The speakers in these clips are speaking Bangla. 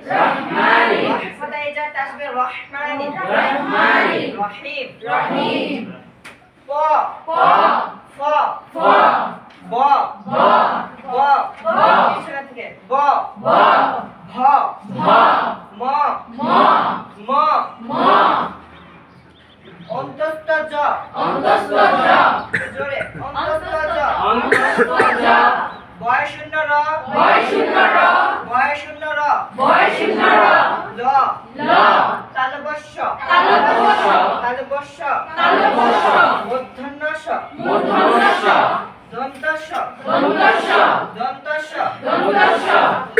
রহমানি কোথায় যা আসবে রহমানি রহমানি রহিম রহিম প প ফ ফ ব ব ব ব পিছনে থেকে ব ব ভ ভ ম ম ম ম অন্তস্থ জ অন্তস্থ জ জোরে অন্তস্থ জ অন্তস্থ জ বয় শূন্য র বয় শূন্য র বয় শূন্য র বয় শূন্য র ল ল তালবস্য তালবস্য তালবস্য তালবস্য মূর্ধন্যস্য মূর্ধন্যস্য দন্তস্য দন্তস্য দন্তস্য দন্তস্য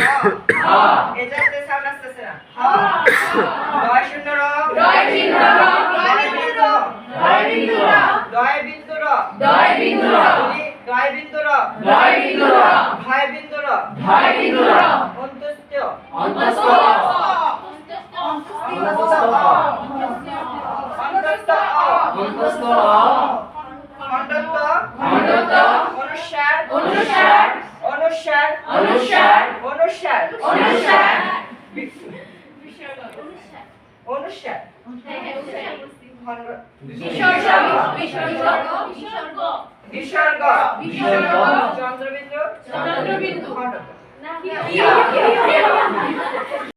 হ হ এই জাতীয় সাউন্ড আসতেছে না হ বয় শূন্য র রয় বিন্দু র দয় বিন্দু রয় বিন্দু র দয় বিন্দু র দয় বিন্দু র দয় বিন্দু র দয় বিন্দু র ভয় বিন্দু র ভয় বিন্দু র অন্তস্থ অন্তস্থ অন্তস্থ অ অন্তস্থ খণ্ডত্ব খণ্ডত্ব অনুসার অনুসার অনুসার অনুসার অনুসার অনুসার অনুসার খণ্ড বিসর্গ বিসর্গ বিসর্গ চন্দ্রবিন্দু চন্দ্রবিন্দু খণ্ডত্ব না